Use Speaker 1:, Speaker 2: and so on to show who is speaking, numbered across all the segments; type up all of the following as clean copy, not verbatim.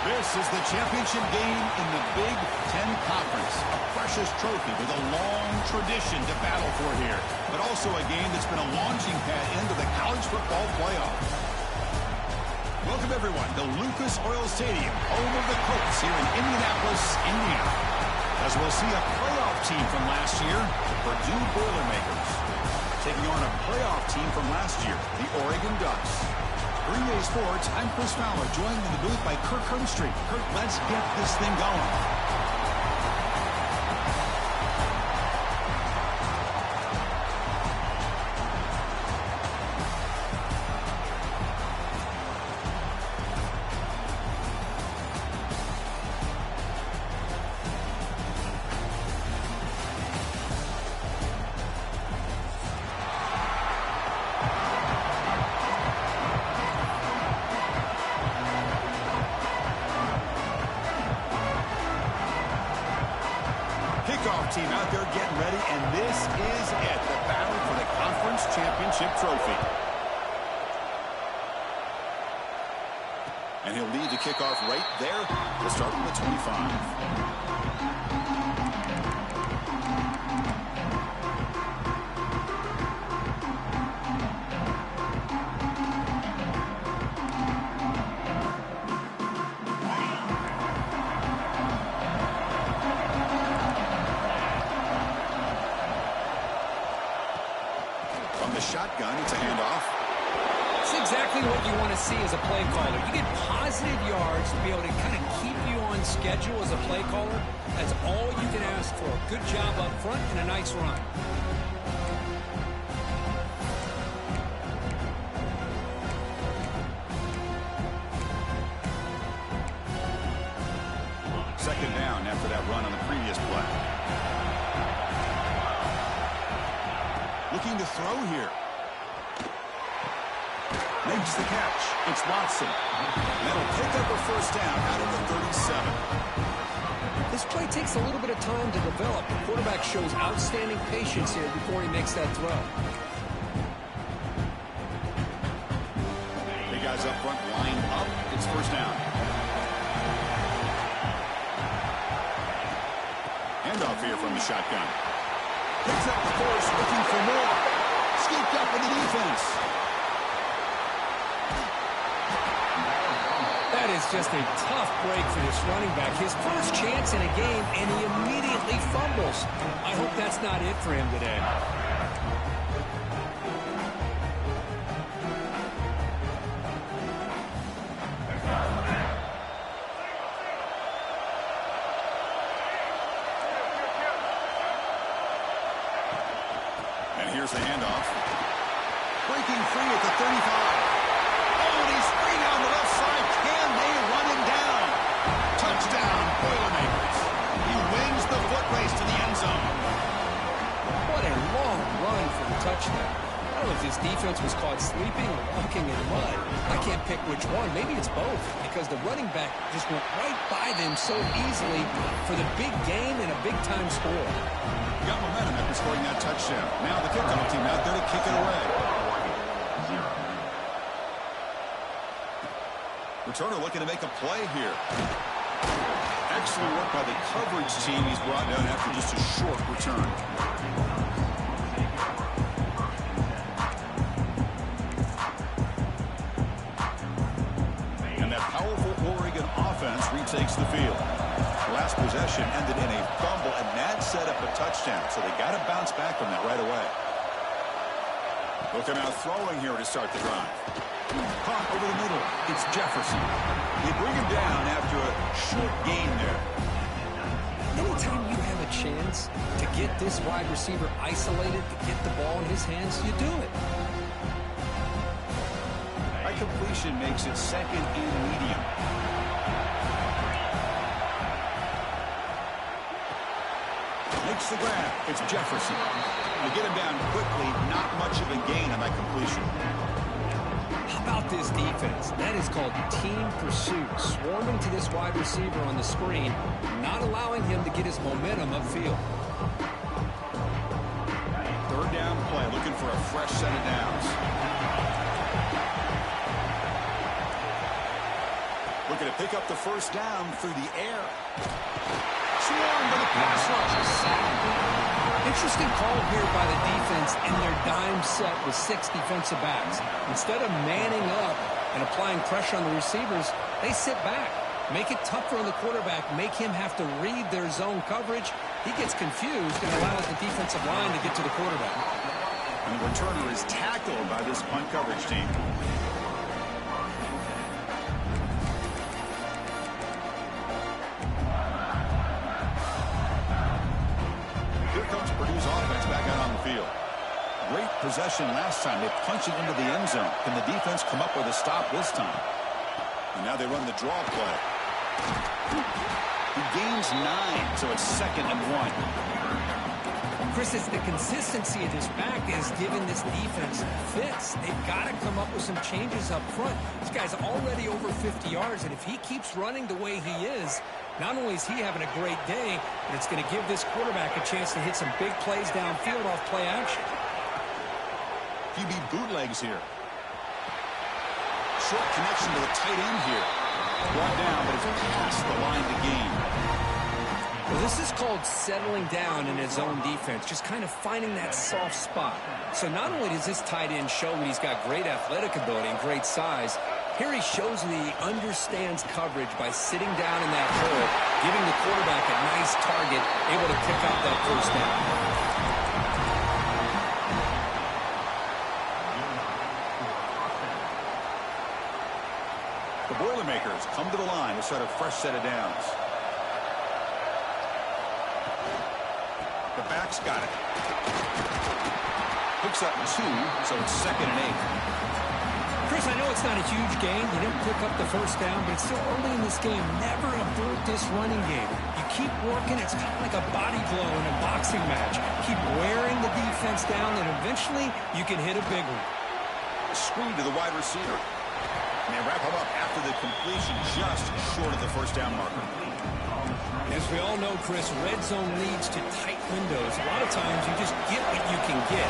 Speaker 1: This is the championship game in the Big Ten Conference. A precious trophy with a long tradition to battle for here. But also a game that's been a launching pad into the college football playoff. Welcome, everyone, to Lucas Oil Stadium, home of the Colts here in Indianapolis, Indiana. As we'll see a playoff team from last year, the Purdue Boilermakers, taking on a playoff team from last year, the Oregon Ducks. Green Bay Sports, I'm Chris Fowler, joined in the booth by Kirk Herbstreit. Kirk, let's get this thing going. Kickoff team out there getting ready, and this is it, the battle for the conference championship trophy. And he'll lead the kickoff right there to start from the 25. Shotgun, it's a handoff.
Speaker 2: It's exactly what you want to see as a play caller. You get positive yards to be able to kind of keep you on schedule as a play caller. That's all you can ask for. Good job up front and a nice run.
Speaker 1: Second down after that run on the previous play. Looking to throw here. Makes the catch. It's Watson. That'll pick up a first down out of the 37.
Speaker 2: This play takes a little bit of time to develop. The quarterback shows outstanding patience here before he makes that throw.
Speaker 1: The guys up front line up. It's first down. Handoff here from the shotgun. Picks up the force, looking for more. Scooped up with the defense.
Speaker 2: That is just a tough break for this running back. His first chance in a game, and he immediately fumbles. I hope that's not it for him today.
Speaker 1: Here's the handoff. Breaking free at the 35. Oh, and he's free down the left side. Can they run him down? Touchdown, Boilermakers. He wins the foot race to the end zone.
Speaker 2: What a long run for the touchdown. I don't know if this defense was caught sleeping or walking in mud. I can't pick which one. Maybe it's both, because the running back just went right by them so easily for the big gain and a big-time score.
Speaker 1: Got momentum after scoring that touchdown. Now the kickoff team out there to kick it away. Returner looking to make a play here. Excellent work by the coverage team. He's brought down after just a short return. And that powerful Oregon offense retakes the field. Last possession ended in a fumble, and that set up a touchdown, so they got to bounce back from that right away. Looking out throwing here to start the drive. Caught over the middle. It's Jefferson. They bring him down after a short gain there.
Speaker 2: Anytime you have a chance to get this wide receiver isolated, to get the ball in his hands, you do it.
Speaker 1: High completion makes it second and medium. Makes the grab. It's Jefferson. They get him down quickly. Not much of a gain on that completion.
Speaker 2: How about this defense? That is called team pursuit. Swarming to this wide receiver on the screen, not allowing him to get his momentum upfield.
Speaker 1: Third down play, looking for a fresh set of downs. Looking to pick up the first down through the air. Swarmed by the pass rush.
Speaker 2: Interesting call here by the defense in their dime set with 6 defensive backs. Instead of manning up and applying pressure on the receivers, they sit back. Make it tougher on the quarterback. Make him have to read their zone coverage. He gets confused and allows the defensive line to get to the quarterback.
Speaker 1: And the returner is tackled by this punt coverage team. Here comes Purdue's offense back out on the field. Great possession last time. They punch it into the end zone. Can the defense come up with a stop this time? And now they run the draw play. He gains 9, so it's 2nd and 1.
Speaker 2: Chris, it's the consistency of this back is giving this defense fits. They've got to come up with some changes up front. This guy's already over 50 yards, and if he keeps running the way he is, not only is he having a great day, but it's going to give this quarterback a chance to hit some big plays downfield off play action.
Speaker 1: QB bootlegs here. Short connection to the tight end here. Brought down, but it's past the line to gain.
Speaker 2: Well, this is called settling down in his own defense, just kind of finding that soft spot. So not only does this tight end show that he's got great athletic ability and great size, here he shows that he understands coverage by sitting down in that hole, giving the quarterback a nice target, able to pick up that first down.
Speaker 1: The Boilermakers come to the line to start a fresh set of downs. The back's got it. Picks up 2, so it's 2nd and 8.
Speaker 2: Chris, I know it's not a huge game. You didn't pick up the first down, but it's still early in this game. Never abort this running game. You keep working. It's kind of like a body blow in a boxing match. Keep wearing the defense down, and eventually you can hit a big one.
Speaker 1: Screen to the wide receiver. And they wrap him up after the completion just short of the first down marker.
Speaker 2: As we all know, Chris, red zone leads to tight windows. A lot of times you just get what you can get.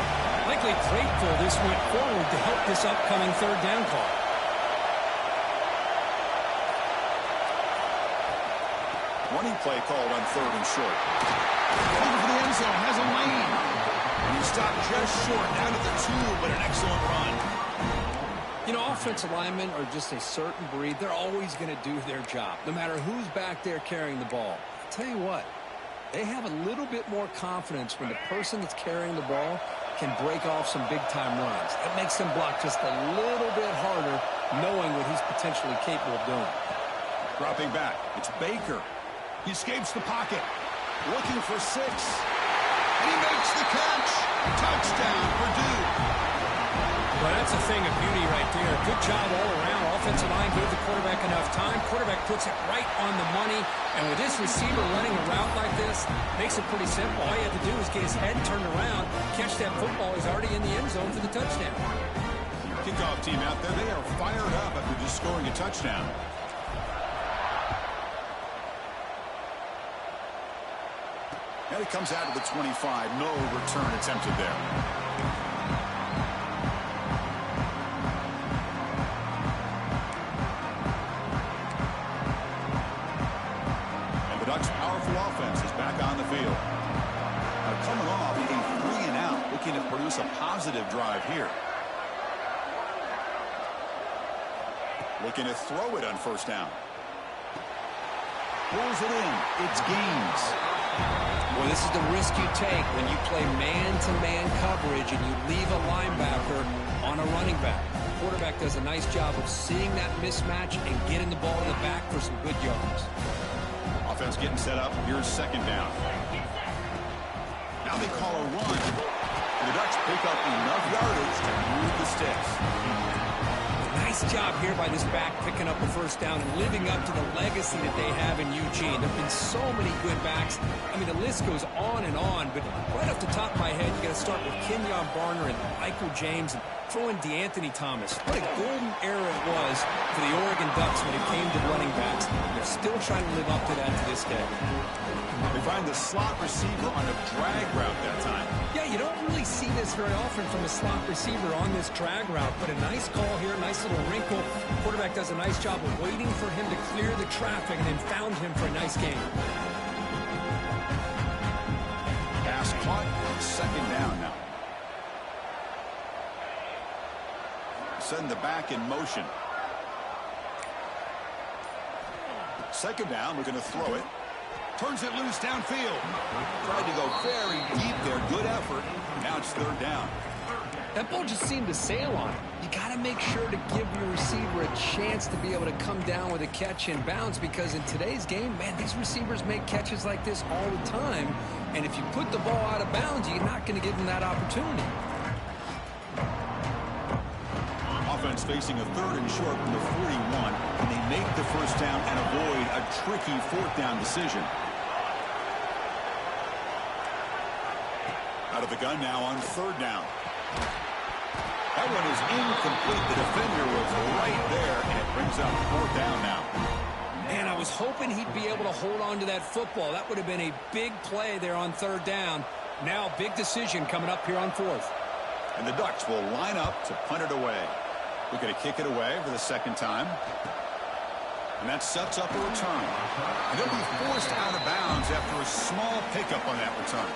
Speaker 2: Likely grateful this went forward to help this upcoming 3rd down call.
Speaker 1: Running play called on 3rd and short. Going for the end zone, has a lane. And he stopped just short, down to the 2, but an excellent run.
Speaker 2: You know, offensive linemen are just a certain breed. They're always going to do their job, no matter who's back there carrying the ball. I'll tell you what, they have a little bit more confidence when the person that's carrying the ball can break off some big-time runs. That makes them block just a little bit harder, knowing what he's potentially capable of doing.
Speaker 1: Dropping back, it's Baker. He escapes the pocket, looking for 6. And he makes the catch. Touchdown, Purdue.
Speaker 2: Well, that's a thing of beauty right there. Good job all around. Offensive line gave the quarterback enough time. Quarterback puts it right on the money. And with this receiver running a route like this, makes it pretty simple. All you have to do is get his head turned around, catch that football. He's already in the end zone for the touchdown.
Speaker 1: Kickoff team out there, they are fired up after just scoring a touchdown. And it comes out to the 25. No return attempted there. Ducks' powerful offense is back on the field. Now coming off a 3 and out, looking to produce a positive drive here. Looking to throw it on 1st down. Pulls it in. It's Gaines.
Speaker 2: Well, this is the risk you take when you play man-to-man coverage and you leave a linebacker on a running back. The quarterback does a nice job of seeing that mismatch and getting the ball in the back for some good yards.
Speaker 1: Offense getting set up. Here's 2nd down. Now they call a run. And the Ducks pick up enough yardage to move the sticks.
Speaker 2: Nice job here by this back picking up a 1st down and living up to the legacy that they have in Eugene. There have been so many good backs. I mean, the list goes on and on, but right off the top of my head, you got to start with Kenyon Barner and Michael James and throw in DeAnthony Thomas. What a golden era it was for the Oregon Oregon Ducks when it came to running backs. They're still trying to live up to that to this day.
Speaker 1: They find the slot receiver on a drag route that time.
Speaker 2: Yeah, you don't really see this very often from a slot receiver on this drag route, but a nice call here, nice little wrinkle. Quarterback does a nice job of waiting for him to clear the traffic and then found him for a nice gain.
Speaker 1: Pass caught, second down now. Send the back in motion. Second down, we're going to throw it. Turns it loose downfield. Tried to go very deep there. Good effort. Now it's third down.
Speaker 2: That ball just seemed to sail on it. You got to make sure to give your receiver a chance to be able to come down with a catch and bounce, because in today's game, man, these receivers make catches like this all the time. And if you put the ball out of bounds, you're not going to give them that opportunity.
Speaker 1: Offense facing a third and short from the 41, and they make the first down and avoid a tricky fourth down decision. Out of the gun now on third down. That one is incomplete. The defender was right there, and it brings up fourth down now.
Speaker 2: Man, I was hoping he'd be able to hold on to that football. That would have been a big play there on third down. Now, big decision coming up here on fourth.
Speaker 1: And the Ducks will line up to punt it away. We're going to kick it away for the second time. And that sets up a return. And they'll be forced out of bounds after a small pickup on that return.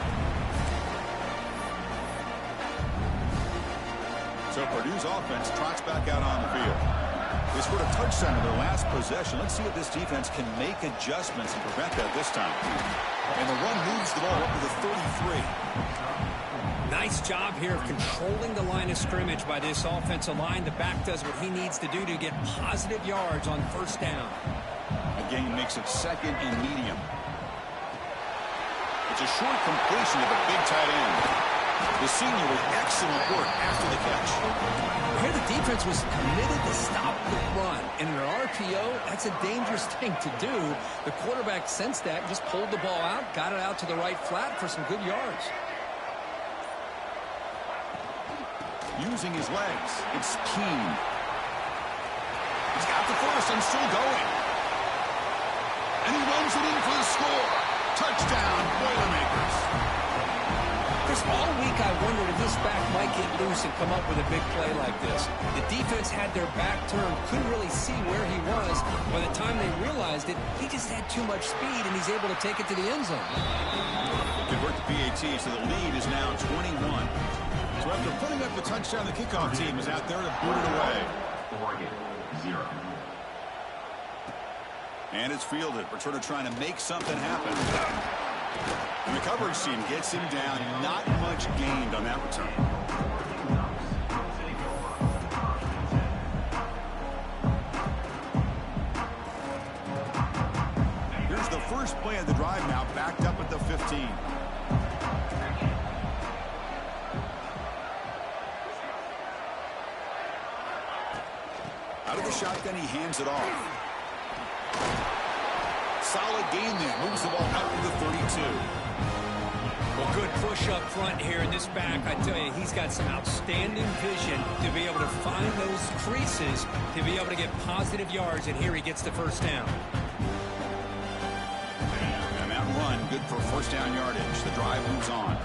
Speaker 1: So Purdue's offense trots back out on the field. They scored a touchdown in their last possession. Let's see if this defense can make adjustments and prevent that this time. And the run moves the ball up to the 33.
Speaker 2: Nice job here of controlling the line of scrimmage by this offensive line. The back does what he needs to do to get positive yards on first down.
Speaker 1: Again, makes it second and medium. It's a short completion to the big tight end. The senior with excellent work after the catch.
Speaker 2: Here the defense was committed to stop the run. And in an RPO, that's a dangerous thing to do. The quarterback sensed that, just pulled the ball out, got it out to the right flat for some good yards. Using his legs, it's Keene. He's got the first and still going. And he runs it in for the score. Touchdown, Boilermakers. Chris, all week I wondered if this back might get loose and come up with a big play like this. The defense had their back turned, couldn't really see where he was. By the time they realized it, he just had too much speed, and he's able to take it to the end zone.
Speaker 1: Convert the PAT, so the lead is now 21. So after putting up the touchdown, the kickoff team is out there to boot it away.
Speaker 3: Oregon, 0.
Speaker 1: And it's fielded. Returner trying to make something happen. And the coverage team gets him down. Not much gained on that return. Here's the first play of the drive now, backed up at the 15. Out of the shotgun, he hands it off. Solid gain there. Moves the ball out to the 32.
Speaker 2: Well, good push up front here in this back. I tell you, he's got some outstanding vision to be able to find those creases, to be able to get positive yards, and here he gets the first down.
Speaker 1: And that run, good for first down yardage. The drive moves on.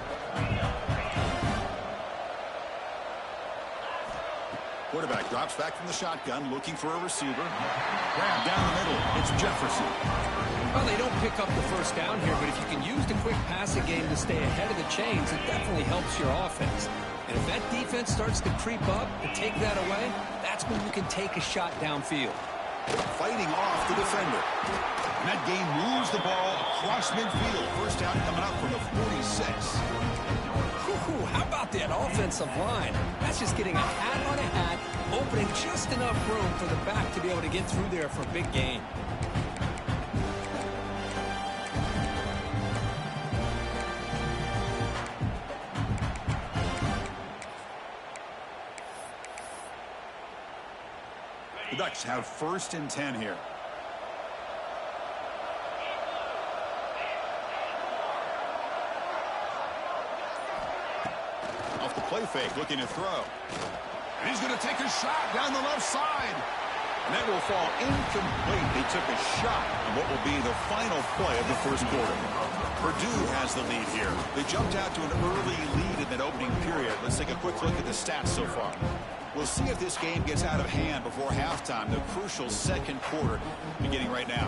Speaker 1: Quarterback drops back from the shotgun, looking for a receiver. Grab down the middle. It's Jefferson.
Speaker 2: Well, they don't pick up the first down here, but if you can use the quick passing game to stay ahead of the chains, it definitely helps your offense. And if that defense starts to creep up and take that away, that's when you can take a shot downfield.
Speaker 1: Fighting off the defender. And that game moves the ball across midfield. First down coming up from the 46.
Speaker 2: How about that offensive line? That's just getting a hat on a hat, opening just enough room for the back to be able to get through there for a big gain.
Speaker 1: The Ducks have first and 10 here. Off the play fake, looking to throw. And he's going to take a shot down the left side. And that will fall incomplete. They took a shot on what will be the final play of the first quarter. Purdue has the lead here. They jumped out to an early lead in that opening period. Let's take a quick look at the stats so far. We'll see if this game gets out of hand before halftime, the crucial second quarter beginning right now.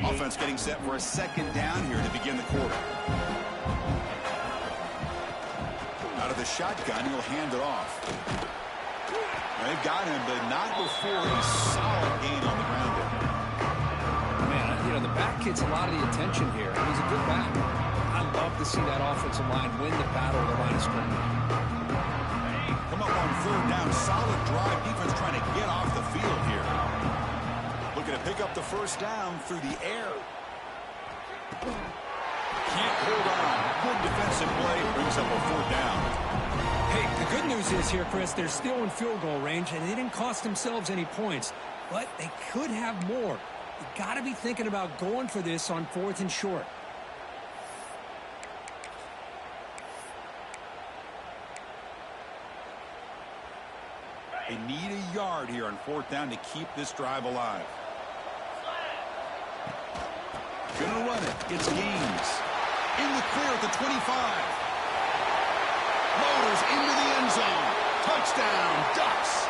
Speaker 1: Offense getting set for a second down here to begin the quarter. Out of the shotgun, he'll hand it off. They've got him, but not before a solid gain on the ground there.
Speaker 2: Man, you know, the back gets a lot of the attention here. He's a good back. I'd love to see that offensive line win the battle of the line of scrimmage.
Speaker 1: Come up on third down. Solid drive. Defense trying to get off the field here. Looking to pick up the first down through the air. Can't hold on. Good defensive play. Brings up a fourth down.
Speaker 2: Hey, the good news is here, Chris, they're still in field goal range, and they didn't cost themselves any points. But they could have more. You got to be thinking about going for this on 4th and short.
Speaker 1: They need a yard here on 4th down to keep this drive alive. Gonna run it. It's Gaines. In the clear at the 25. Motors into the end zone. Touchdown, Ducks.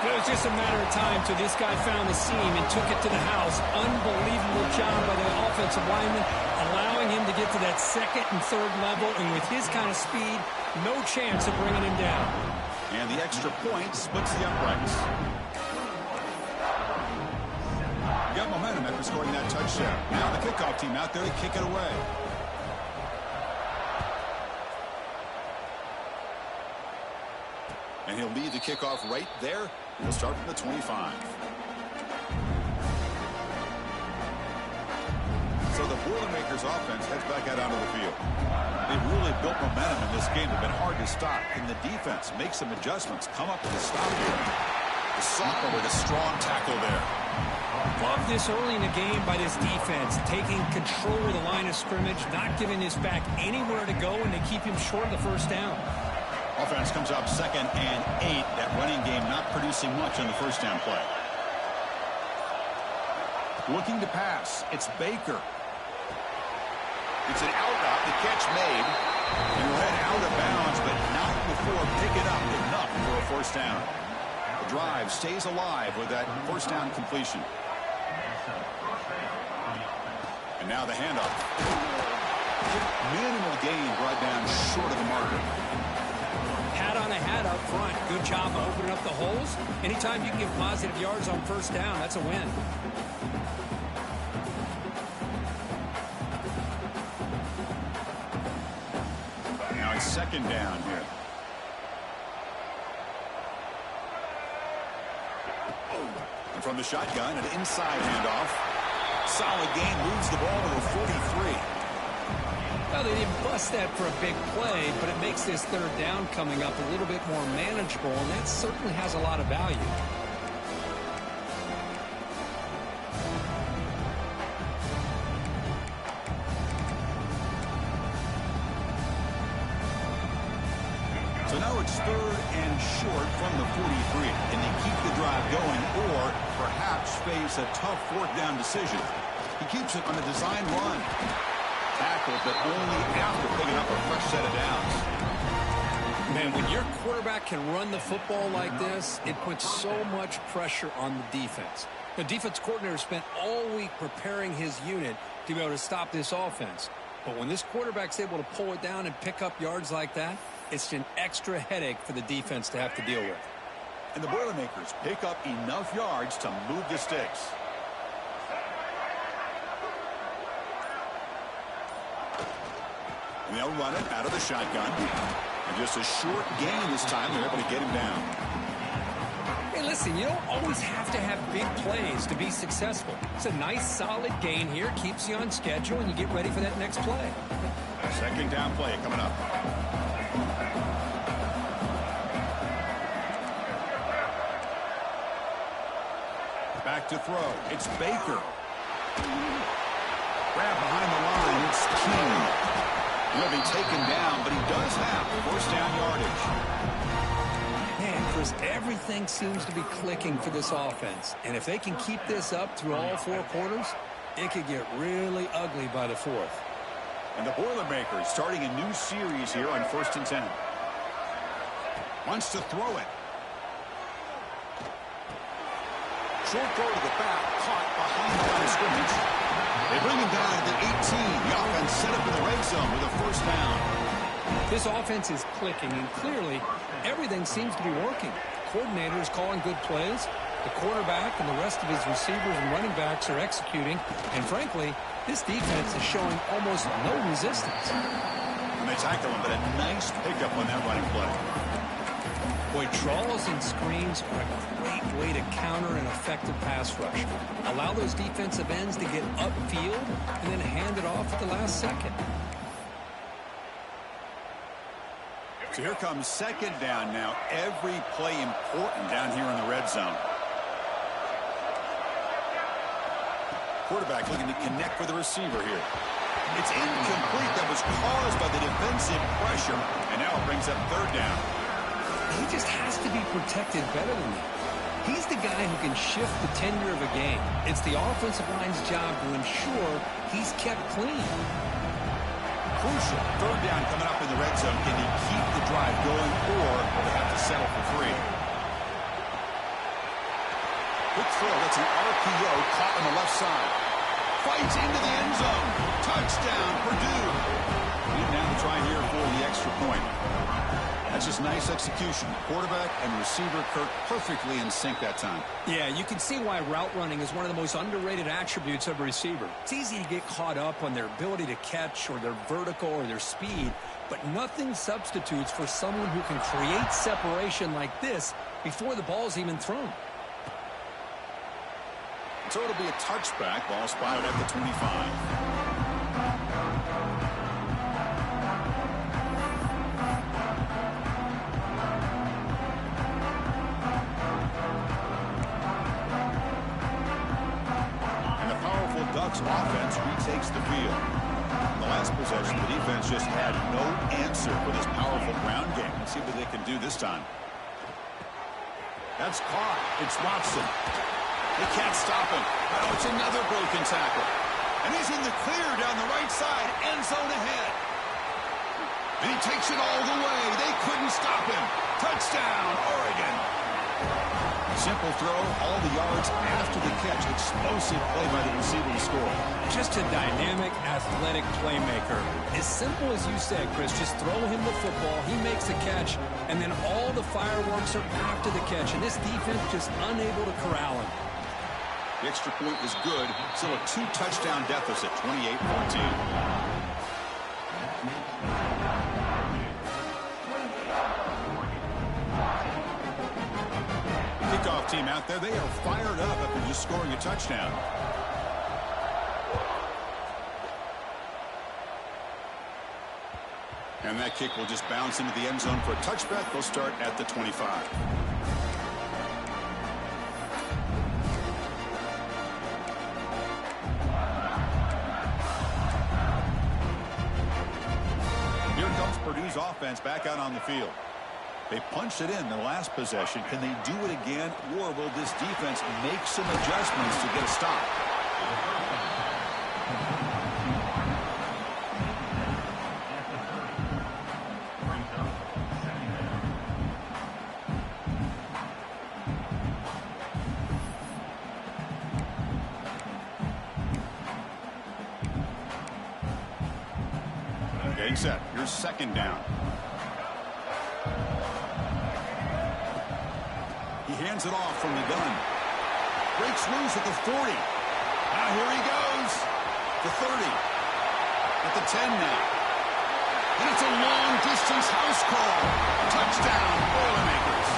Speaker 2: It was just a matter of time till this guy found the seam and took it to the house. Unbelievable job by the offensive lineman, allowing him to get to that second and third level. And with his kind of speed, no chance of bringing him down.
Speaker 1: And the extra point splits the uprights. Got momentum after scoring that touchdown. Now the kickoff team out there to kick it away. And he'll lead the kickoff right there. He'll start from the 25. So the Boilermakers offense heads back out onto the field. They've really built momentum in this game. They've been hard to stop. Can the defense make some adjustments? Come up with a stop here. The sophomore with a strong tackle there.
Speaker 2: Love this early in the game by this defense, taking control of the line of scrimmage, not giving his back anywhere to go, and they keep him short of the first down.
Speaker 1: Offense comes up 2nd and 8. That running game not producing much on the first down play. Looking to pass. It's Baker. It's an out route. The catch made. And he'll head out of bounds, but not before picking up enough for a first down. The drive stays alive with that first down completion. And now the handoff. Minimal gain brought down short of the marker.
Speaker 2: Hat on a hat up front. Good job of opening up the holes. Anytime you can get positive yards on first down, that's a win.
Speaker 1: Now it's 2nd down here. And from the shotgun, an inside handoff. Solid gain, moves the ball to the 43.
Speaker 2: Well, they didn't bust that for a big play, but it makes this third down coming up a little bit more manageable, and that certainly has a lot of value.
Speaker 1: So now it's 3rd and short from the 43. Can they keep the drive going or perhaps face a tough 4th down decision? He keeps it on a design run. Tackled, but only after picking up a fresh set of downs.
Speaker 2: Man, when your quarterback can run the football like this, it puts so much pressure on the defense. The defense coordinator spent all week preparing his unit to be able to stop this offense. But when this quarterback's able to pull it down and pick up yards like that, it's an extra headache for the defense to have to deal with.
Speaker 1: And the Boilermakers pick up enough yards to move the sticks. And they'll run it out of the shotgun. And just a short gain this time. They're able to get him down.
Speaker 2: Hey, listen, you don't always have to have big plays to be successful. It's a nice, solid gain here. Keeps you on schedule, and you get ready for that next play.
Speaker 1: 2nd down play coming up. Back to throw. It's Baker. Grab behind the line. It's King. He'll be taken down, but he does have first down yardage.
Speaker 2: Man, Chris, everything seems to be clicking for this offense. And if they can keep this up through all four quarters, it could get really ugly by the fourth.
Speaker 1: And the Boilermakers starting a new series here on 1st and 10. Wants to throw it. Short throw to the back, caught behind the line of scrimmage. They bring him down to the 18. The offense set up in the red zone with a first down.
Speaker 2: This offense is clicking, and clearly everything seems to be working. The coordinator is calling good plays. The quarterback and the rest of his receivers and running backs are executing. And frankly, this defense is showing almost no resistance.
Speaker 1: And they tackle him, but a nice pickup on that running play.
Speaker 2: Boy, draws and screens are a great way to counter an effective pass rush. Allow those defensive ends to get upfield and then hand it off at the last second.
Speaker 1: So here comes second down now. Every play important down here in the red zone. Quarterback looking to connect with the receiver here. It's incomplete. That was caused by the defensive pressure. And now it brings up third down.
Speaker 2: He just has to be protected better than that. He's the guy who can shift the tenure of a game. It's the offensive line's job to ensure he's kept clean.
Speaker 1: Crucial. Third down coming up in the red zone. Can he keep the drive going, or will they have to settle for 3? Quick throw. That's an RPO caught on the left side. Fights into the end zone. Touchdown, Purdue. And now to try here for the extra point. That's just nice execution. Quarterback and receiver Kirk perfectly in sync that time.
Speaker 2: Yeah, you can see why route running is one of the most underrated attributes of a receiver. It's easy to get caught up on their ability to catch or their vertical or their speed, but nothing substitutes for someone who can create separation like this before the ball's even thrown.
Speaker 1: So it'll be a touchback. Ball spotted at the 25. Offense retakes the field. In the last possession, the defense just had no answer for this powerful ground game. Let's see what they can do this time. That's caught. It's Watson. They can't stop him. Oh, it's another broken tackle. And he's in the clear down the right side. End zone ahead. And he takes it all the way. They couldn't stop him. Touchdown, Oregon. Simple throw, all the yards after the catch. Explosive play by the receiver to score.
Speaker 2: Just a dynamic, athletic playmaker. As simple as you said, Chris, just throw him the football, he makes a catch, and then all the fireworks are after the catch, and this defense just unable to corral him.
Speaker 1: The extra point is good. Still a 2-touchdown deficit, 28-14. Kickoff team out there. They are fired up after just scoring a touchdown. And that kick will just bounce into the end zone for a touchback. They'll start at the 25. Here comes Purdue's offense back out on the field. They punched it in their last possession. Can they do it again, or will this defense make some adjustments to get a stop? Getting set. Here's second down. He hands it off from the gun. Breaks loose at the 40. Now here he goes. The 30. At the 10 now. And it's a long-distance house call. Touchdown, Boilermakers.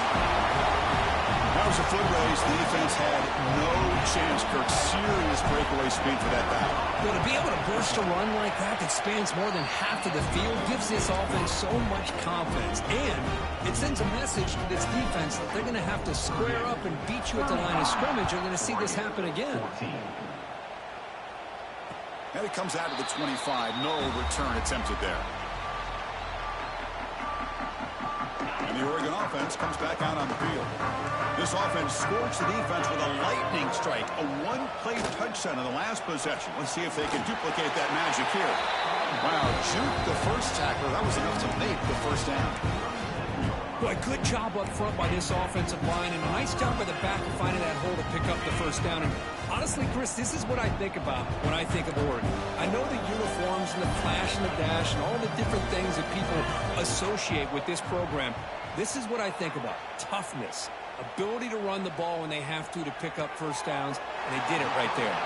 Speaker 1: That was a foot race. The defense had no chance. Kirk, serious breakaway speed for that back.
Speaker 2: Well, to be able to burst a run like that spans more than half of the field gives this offense so much confidence. And it sends a message to this defense that they're going to have to square up and beat you at the line of scrimmage. You're going to see this happen again.
Speaker 1: And it comes out to the 25. No return attempted there. And the Oregon offense comes back out on the field. This offense scorched the defense with a lightning strike. A one-play touchdown in the last possession. Let's see if they can duplicate that magic here. Wow, juke the first tackler. That was enough to make the first down.
Speaker 2: Boy, good job up front by this offensive line, and a nice job by the back of finding that hole to pick up the first down. And honestly, Chris, this is what I think about when I think of Oregon. I know the uniforms and the flash and the dash and all the different things that people associate with this program. This is what I think about. Toughness, ability to run the ball when they have to pick up first downs, and they did it right there.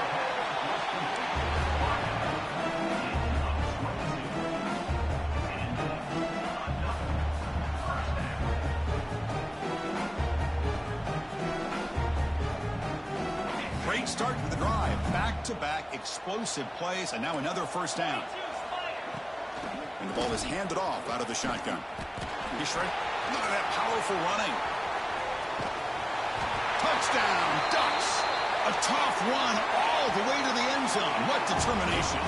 Speaker 1: Great start to the drive. Back-to-back explosive plays, and now another first down. And the ball is handed off out of the shotgun. He's straight. Look at that powerful running. Touchdown, Ducks. A tough run all the way to the end zone. What determination.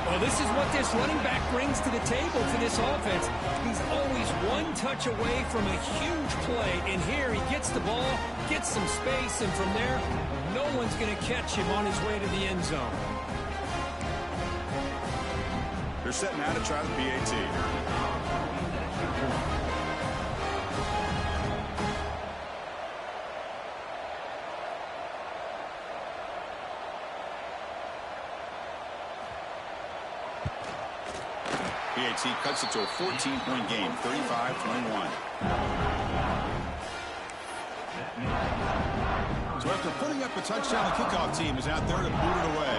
Speaker 2: Well, this is what this running back brings to the table for this offense. He's always one touch away from a huge play. And here he gets the ball, gets some space, and from there, no one's going to catch him on his way to the end zone.
Speaker 1: They're setting out to try the PAT. PAT cuts it to a 14-point game, 35-21. So after putting up a touchdown, the kickoff team is out there to boot it away.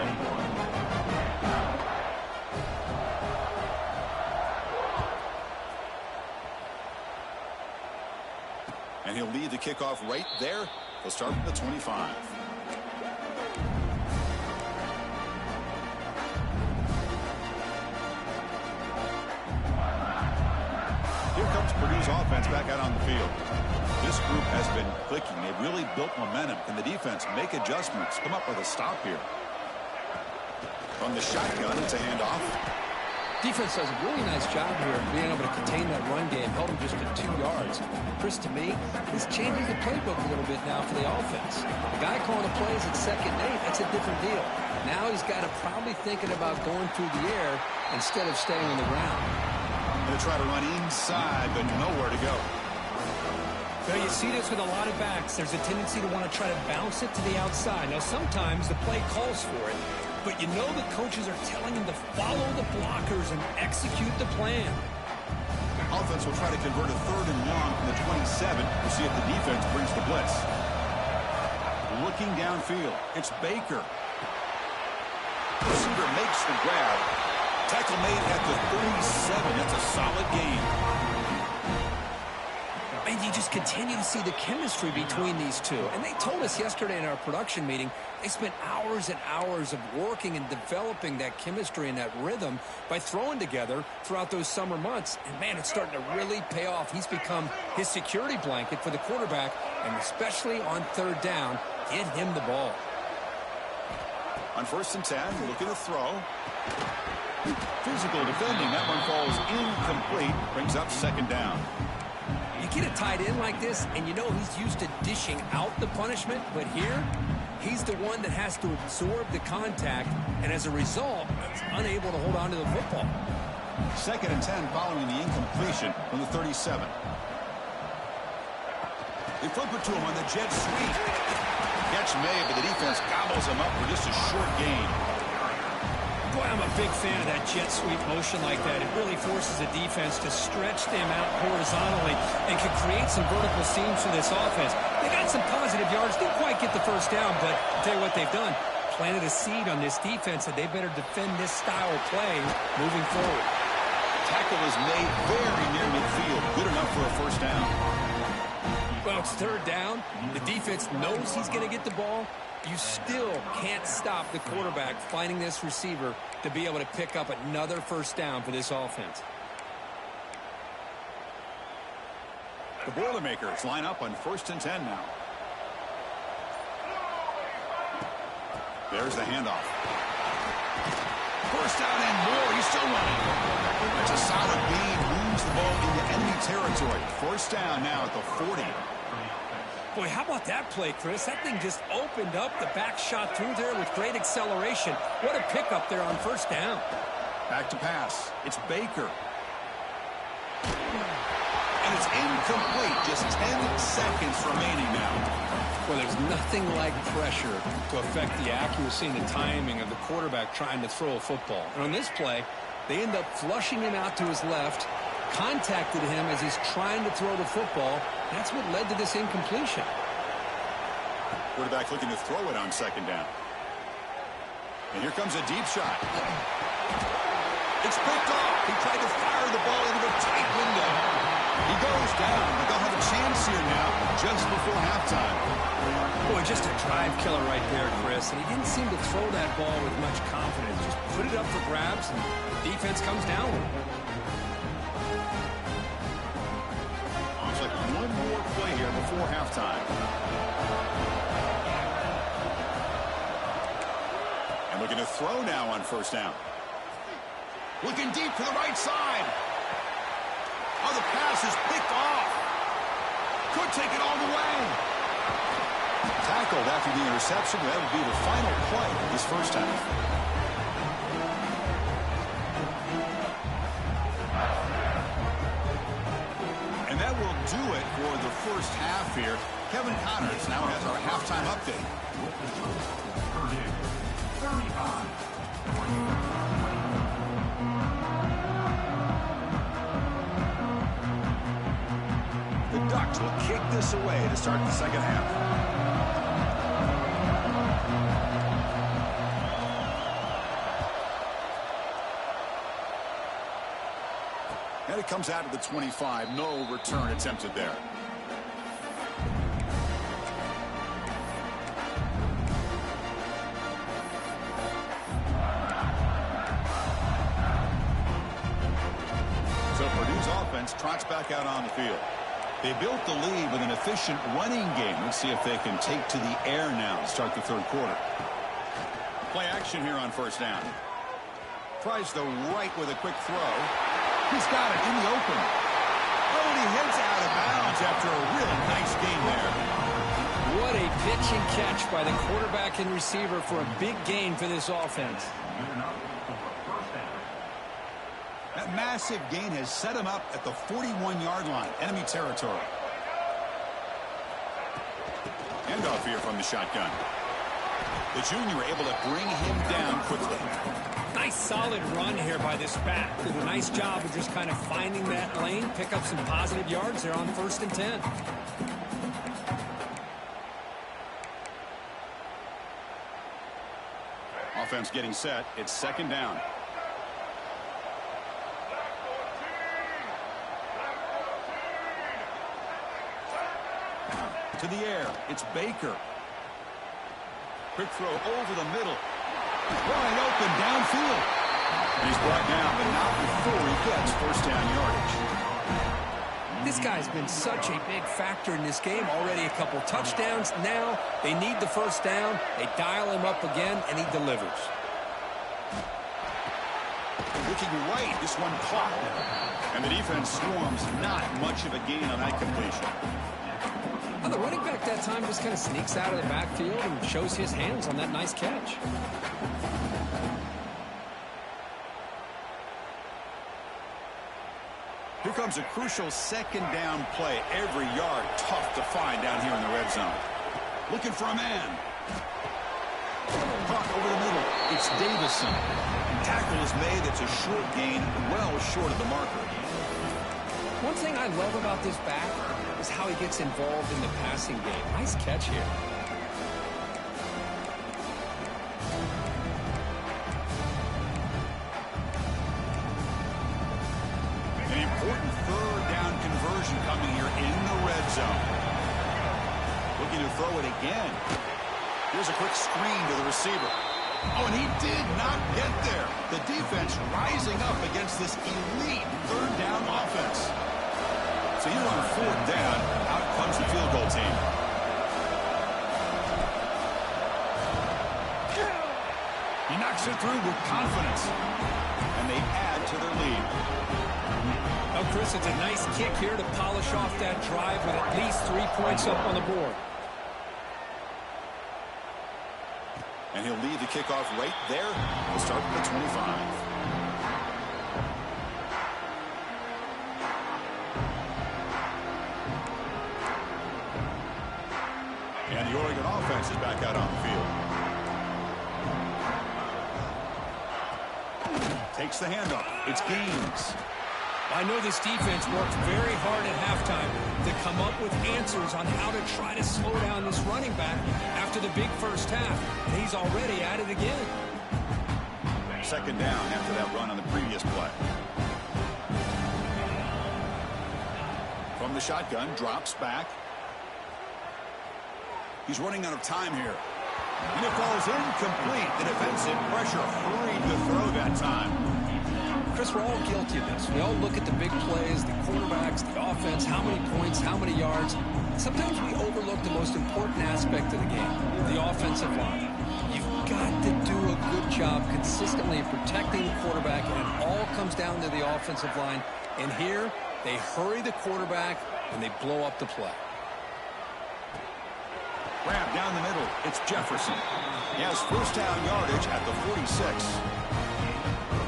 Speaker 1: And he'll lead the kickoff right there. He'll start from the 25. Here comes Purdue's offense back out on the field. This group has been clicking. They've really built momentum. Can the defense make adjustments? Come up with a stop here. From the shotgun, it's a handoff.
Speaker 2: Defense does a really nice job here of being able to contain that run game. Held him just to 2 yards. Chris, to me, this changes the playbook a little bit now for the offense. The guy calling the plays at 2nd and 8, that's a different deal. Now he's got to probably thinking about going through the air instead of staying on the ground.
Speaker 1: Going to try to run inside, but nowhere to go.
Speaker 2: Well, you see this with a lot of backs. There's a tendency to want to try to bounce it to the outside. Now, sometimes the play calls for it, but you know the coaches are telling him to follow the blockers and execute the plan.
Speaker 1: Offense will try to convert a 3rd and long from the 27 to see if the defense brings the blitz. Looking downfield, it's Baker. Receiver makes the grab. Tackle made at the 37. That's a solid gain.
Speaker 2: And you just continue to see the chemistry between these two. And they told us yesterday in our production meeting, they spent hours and hours of working and developing that chemistry and that rhythm by throwing together throughout those summer months. And, man, it's starting to really pay off. He's become his security blanket for the quarterback, and especially on 3rd down, get him the ball.
Speaker 1: On 1st and 10, look at the throw. Physical defending. That one falls incomplete. Brings up 2nd down.
Speaker 2: You get a tight end like this, and you know he's used to dishing out the punishment, but here, he's the one that has to absorb the contact, and as a result, he's unable to hold on to the football.
Speaker 1: 2nd and 10 following the incompletion from the 37. They flip it to him on the jet sweep. Catch made, but the defense gobbles him up for just a short gain.
Speaker 2: Boy, I'm a big fan of that jet sweep motion like that. It really forces the defense to stretch them out horizontally and can create some vertical seams for this offense. They got some positive yards. Didn't quite get the first down, but I'll tell you what they've done. Planted a seed on this defense that they better defend this style of play moving forward.
Speaker 1: Tackle is made very near midfield. Good enough for a first down.
Speaker 2: Well, it's 3rd down. The defense knows he's going to get the ball. You still can't stop the quarterback finding this receiver to be able to pick up another first down for this offense.
Speaker 1: The Boilermakers line up on 1st and 10 now. There's the handoff. First down and more. He's still running. That's a solid gain. brings the ball into enemy territory. First down now at the 40.
Speaker 2: Boy, how about that play, Chris? That thing just opened up. The back shot through there with great acceleration. What a pickup there on first down.
Speaker 1: Back to pass. It's Baker. And it's incomplete. Just 10 seconds remaining now.
Speaker 2: Well, there's nothing like pressure to affect the accuracy and the timing of the quarterback trying to throw a football. And on this play, they end up flushing him out to his left, contacted him as he's trying to throw the football. That's what led to this incompletion.
Speaker 1: Quarterback looking to throw it on second down. And here comes a deep shot. It's picked off. He tried to fire the ball into a tight window. He goes down, but they'll have a chance here now just before halftime.
Speaker 2: Boy, just a drive killer right there, Chris. And he didn't seem to throw that ball with much confidence. Just put it up for grabs, and the defense comes down with it.
Speaker 1: Looks like one more play here before halftime. And looking to throw now on first down. Looking deep to the right side. Oh, the pass is picked off. Could take it all the way. Tackled after the interception. That would be the final play of this first half. And that will do it for the first half here. Kevin Connors now has our halftime update.
Speaker 3: Purdue, 35.
Speaker 1: The Ducks will kick this away to start the second half. And it comes out of the 25. No return attempted there. So Purdue's offense trots back out on the field. They built the lead with an efficient running game. Let's see if they can take to the air now to start the third quarter. Play action here on first down. Tries the right with a quick throw. He's got it in the open. Oh, and he heads out of bounds after a really nice game there.
Speaker 2: What a pitch and catch by the quarterback and receiver for a big gain for this offense.
Speaker 1: That massive gain has set him up at the 41-yard line, enemy territory. Handoff here from the shotgun. The junior able to bring him down quickly.
Speaker 2: Nice solid run here by this back. Did a nice job of just kind of finding that lane, pick up some positive yards there on 1st and 10.
Speaker 1: Offense getting set. It's second down. To the air. It's Baker. Quick throw over the middle. Wide open downfield. He's brought down, but not before he gets first down yardage.
Speaker 2: This guy's been such a big factor in this game. Already a couple touchdowns. Now they need the first down. They dial him up again, and he delivers.
Speaker 1: Looking right, this one caught. And the defense swarms. Not much of a gain on that completion.
Speaker 2: Well, the running back that time just kind of sneaks out of the backfield and shows his hands on that nice catch.
Speaker 1: Here comes a crucial second down play. Every yard tough to find down here in the red zone. Looking for a man. Caught over the middle. It's Davison. Tackle is made. It's a short gain, well short of the marker.
Speaker 2: One thing I love about this back is how he gets involved in the passing game. Nice catch here.
Speaker 1: An important third down conversion coming here in the red zone. Looking to throw it again. Here's a quick screen to the receiver. Oh, and he did not get there. The defense rising up against this elite third down offense. So here on fourth down, out comes the field goal team. He knocks it through with confidence. And they add to their lead.
Speaker 2: Well, Chris, it's a nice kick here to polish off that drive with at least 3 points up on the board.
Speaker 1: And he'll lead the kickoff right there. We'll start at the 25. And the Oregon offense is back out on the field. Takes the handoff. It's Gaines.
Speaker 2: I know this defense worked very hard at halftime to come up with answers on how to try to slow down this running back after the big first half. And he's already at it again.
Speaker 1: Second down after that run on the previous play. From the shotgun, drops back. He's running out of time here. And it falls incomplete. The defensive pressure hurried to throw that time.
Speaker 2: Chris, we're all guilty of this. We all look at the big plays, the quarterbacks, the offense, how many points, how many yards. Sometimes we overlook the most important aspect of the game, the offensive line. You've got to do a good job consistently protecting the quarterback, and it all comes down to the offensive line. And here, they hurry the quarterback, and they blow up the play.
Speaker 1: Grab down the middle. It's Jefferson. He has first down yardage at the 46.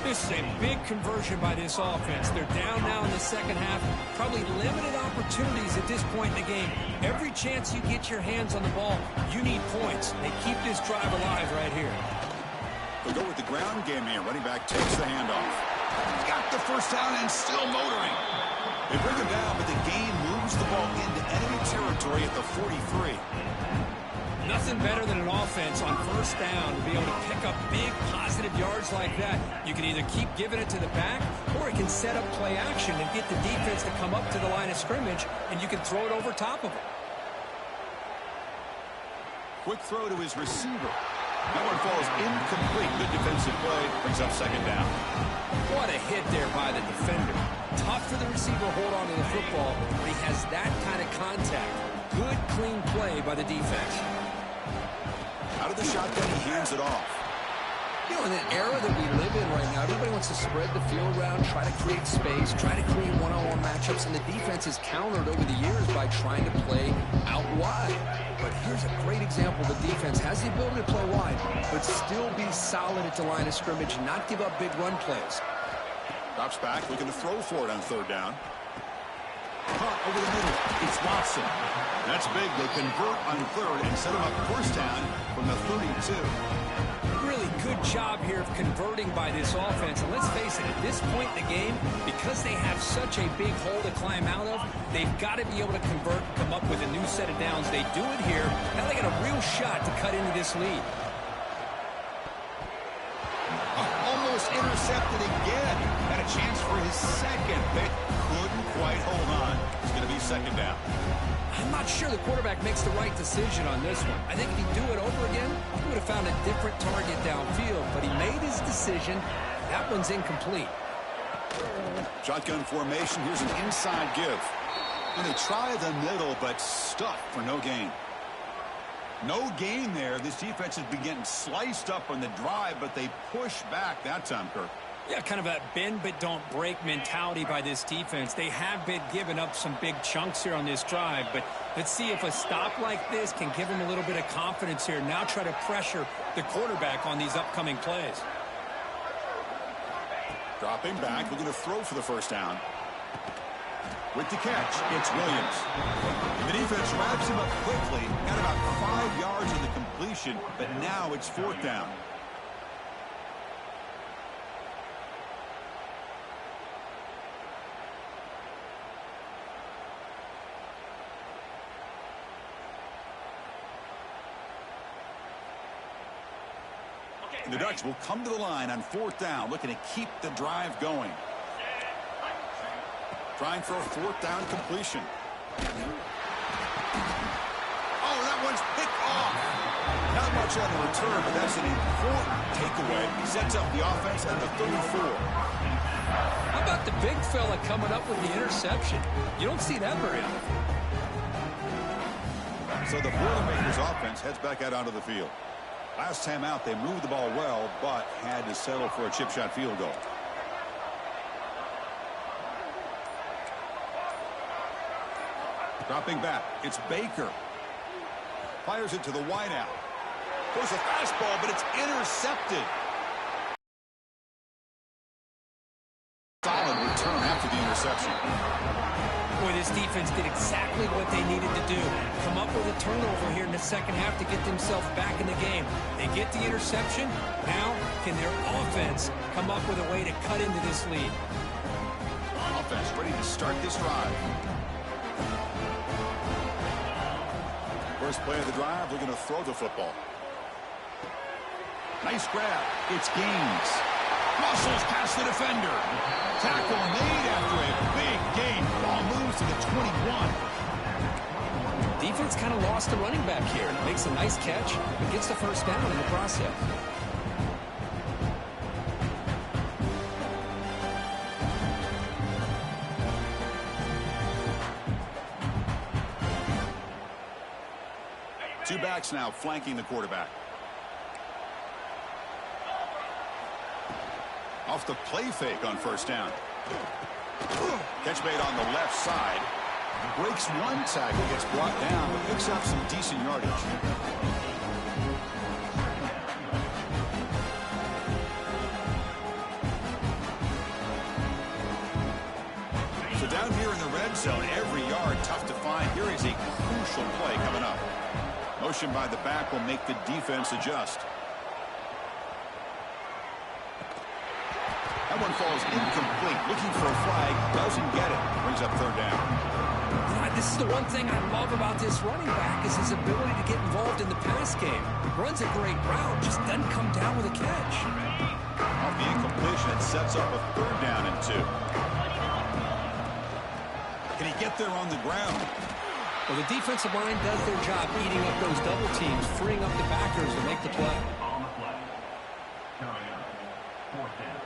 Speaker 2: This is a big conversion by this offense. They're down now in the second half. Probably limited opportunities at this point in the game. Every chance you get your hands on the ball, you need points. They keep this drive alive right here.
Speaker 1: They'll go with the ground game here. Running back takes the handoff. Got the first down and still motoring. They bring him down, but the game moves the ball into enemy territory at the 43.
Speaker 2: Nothing better than an offense on first down to be able to pick up big positive yards like that. You can either keep giving it to the back, or it can set up play action and get the defense to come up to the line of scrimmage, and you can throw it over top of them.
Speaker 1: Quick throw to his receiver. That one falls incomplete. Good defensive play. Brings up second down.
Speaker 2: What a hit there by the defender. Tough for the receiver to hold on to the football, but he has that kind of contact. Good, clean play by the defense.
Speaker 1: Out of the shotgun, he hands it off.
Speaker 2: You know, in the era that we live in right now, everybody wants to spread the field around, try to create space, try to create one-on-one matchups, and the defense has countered over the years by trying to play out wide. But here's a great example. The defense has the ability to play wide, but still be solid at the line of scrimmage and not give up big run plays.
Speaker 1: Drops back, looking to throw for it on third down. Caught over the middle. It's Watson. That's big. They convert on third and set him up first down from the 32.
Speaker 2: Really good job here of converting by this offense. And let's face it, at this point in the game, because they have such a big hole to climb out of, they've got to be able to convert and come up with a new set of downs. They do it here. Now they got a real shot to cut into this lead.
Speaker 1: Almost intercepted again. Had a chance for his second pick. Couldn't quite hold on. It's going to be second down.
Speaker 2: I'm not sure the quarterback makes the right decision on this one. I think if he'd do it over again, he would have found a different target downfield. But he made his decision. That one's incomplete.
Speaker 1: Shotgun formation. Here's an inside give. And they try the middle, but stuffed for no gain. No gain there. This defense has been getting sliced up on the drive, but they push back that time, Kirk.
Speaker 2: Yeah, kind of a bend but don't break mentality by this defense. They have been giving up some big chunks here on this drive, but let's see if a stop like this can give them a little bit of confidence here. Now try to pressure the quarterback on these upcoming plays.
Speaker 1: Dropping back, looking to throw for the first down. With the catch, it's Williams. The defense wraps him up quickly. Got about 5 yards of the completion, but now it's fourth down. The Ducks will come to the line on fourth down, looking to keep the drive going. Trying for a fourth down completion. Oh, that one's picked off. Not much on the return, but that's an important takeaway. He sets up the offense at the 34.
Speaker 2: How about the big fella coming up with the interception? You don't see that very often.
Speaker 1: So the Boilermakers offense heads back out onto the field. Last time out, they moved the ball well, but had to settle for a chip shot field goal. Dropping back, it's Baker. Fires it to the wideout. Goes a fastball, but it's intercepted. Solid return after the interception.
Speaker 2: Boy, this defense did exactly what they needed to do. Come up with a turnover here in the second half to get themselves back in the game. They get the interception. Now, can their offense come up with a way to cut into this lead?
Speaker 1: Offense ready to start this drive. First play of the drive, they're going to throw the football. Nice grab. It's Gaines. Muscles past the defender. Tackle made after a big gain. Ball moves to the 21.
Speaker 2: Defense kind of lost the running back here. Makes a nice catch, but gets the first down in the process.
Speaker 1: Two backs now flanking the quarterback. Off the play fake on first down. Catch made on the left side. Breaks one tackle, gets brought down, but picks up some decent yardage. So down here in the red zone, every yard tough to find. Here is a crucial play coming up. Motion by the back will make the defense adjust. That one falls incomplete. Looking for a flag. Doesn't get it. Brings up third down.
Speaker 2: This is the one thing I love about this running back is his ability to get involved in the pass game. Runs a great route, just doesn't come down with a catch.
Speaker 1: Off the incompletion, it sets up a third down and 2. Can he get there on the ground?
Speaker 2: Well, the defensive line does their job eating up those double teams, freeing up the backers to make the play.
Speaker 3: On the play. Coming up. Fourth down.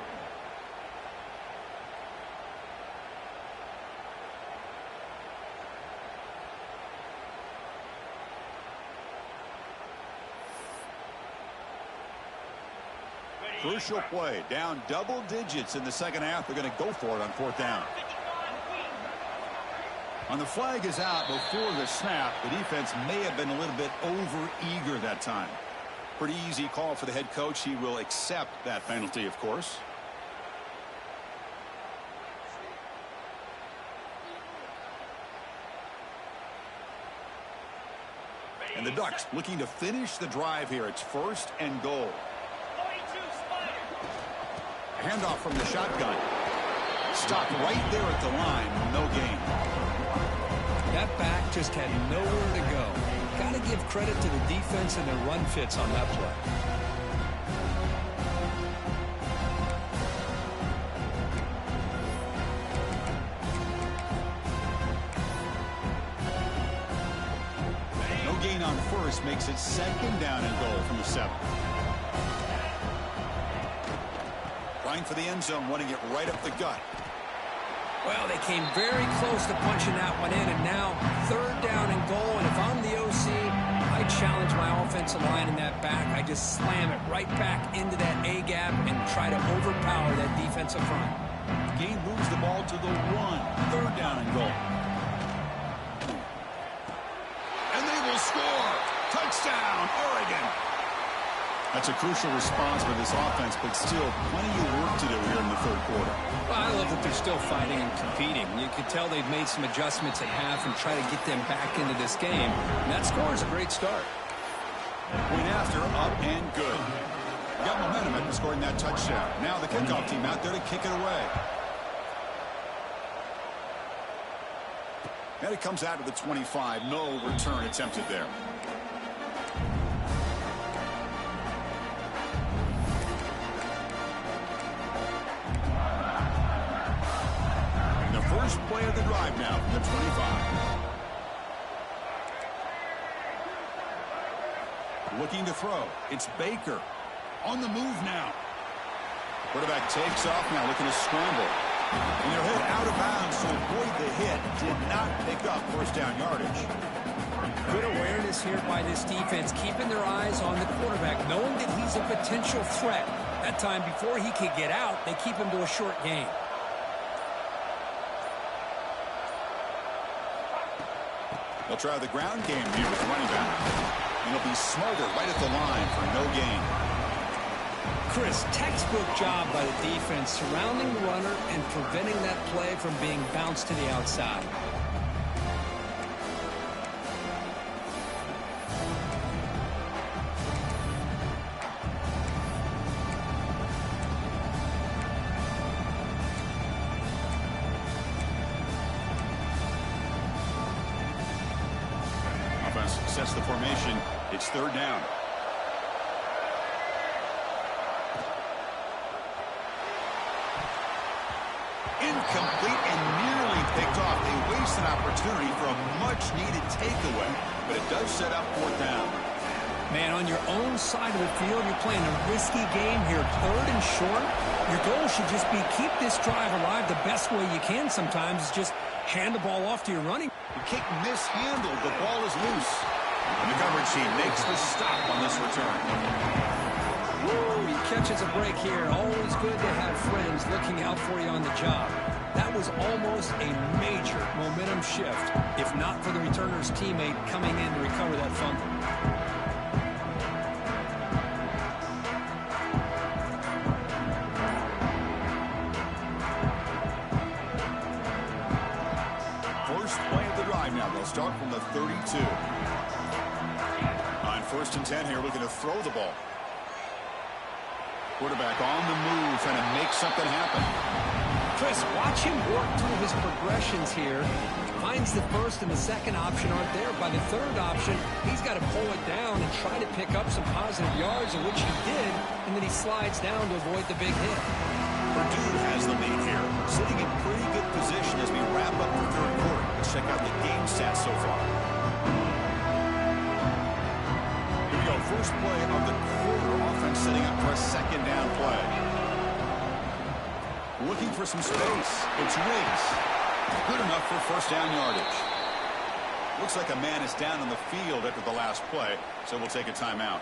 Speaker 1: Crucial play. Down double digits in the second half. They're going to go for it on fourth down. On the flag is out before the snap. The defense may have been a little bit over-eager that time. Pretty easy call for the head coach. He will accept that penalty, of course. And the Ducks looking to finish the drive here. It's first and goal. Handoff from the shotgun. Stopped right there at the line. No gain.
Speaker 2: That back just had nowhere to go. Got to give credit to the defense and their run fits on that play.
Speaker 1: No gain on first makes it second down and goal from the 7. Trying for the end zone, running it right up the gut.
Speaker 2: Well, they came very close to punching that one in, and now third down and goal. And if I'm the OC, I challenge my offensive line in that back. I just slam it right back into that A-gap and try to overpower that defensive front.
Speaker 1: Gain moves the ball to the 1. Third down and goal. And they will score. Touchdown, Oregon. That's a crucial response for this offense, but still plenty of work to do here in the third quarter.
Speaker 2: Well, I love that they're still fighting and competing. You can tell they've made some adjustments at half and try to get them back into this game. And that score is a great start.
Speaker 1: Point after, up and good. Got momentum after scoring that touchdown. Now the kickoff team out there to kick it away. And it comes out to the 25. No return attempted there. First play of the drive now from the 25. Looking to throw. It's Baker. On the move now. Quarterback takes off now, looking to scramble. And they're hit out of bounds, so avoid the hit. Did not pick up first down yardage.
Speaker 2: Good awareness here by this defense, keeping their eyes on the quarterback, knowing that he's a potential threat. That time, before he could get out, they keep him to a short gain.
Speaker 1: They'll try the ground game here with the running back. And he'll be smarter right at the line for no gain.
Speaker 2: Chris, textbook job by the defense surrounding the runner and preventing that play from being bounced to the outside.
Speaker 1: Offense sets the formation. It's third down. Incomplete and nearly picked off. They waste an opportunity for a much-needed takeaway, but it does set up fourth down.
Speaker 2: Man, on your own side of the field, you're playing a risky game here. Third and short, your goal should just be keep this drive alive the best way you can sometimes is just hand the ball off to your running.
Speaker 1: The kick mishandled. The ball is loose. And the coverage team makes the stop on this return.
Speaker 2: Woo, he catches a break here. Always good to have friends looking out for you on the job. That was almost a major momentum shift, if not for the returner's teammate coming in to recover that fumble.
Speaker 1: First play of the drive now. They'll start from the 32. On 1st and 10 here, looking to throw the ball. Quarterback on the move, trying to make something happen.
Speaker 2: Chris, watch him work through his progressions here. Finds the first and the second option aren't there. By the third option, he's got to pull it down and try to pick up some positive yards, in which he did, and then he slides down to avoid the big hit.
Speaker 1: Purdue has the lead here, sitting in pretty good position as we wrap up the third quarter. Let's check out the game stats so far. Here we go, first play of the quarter. Offense setting up for a second down play. Looking for some space. It's Riggs. Good enough for first down yardage. Looks like a man is down on the field after the last play, so we'll take a timeout.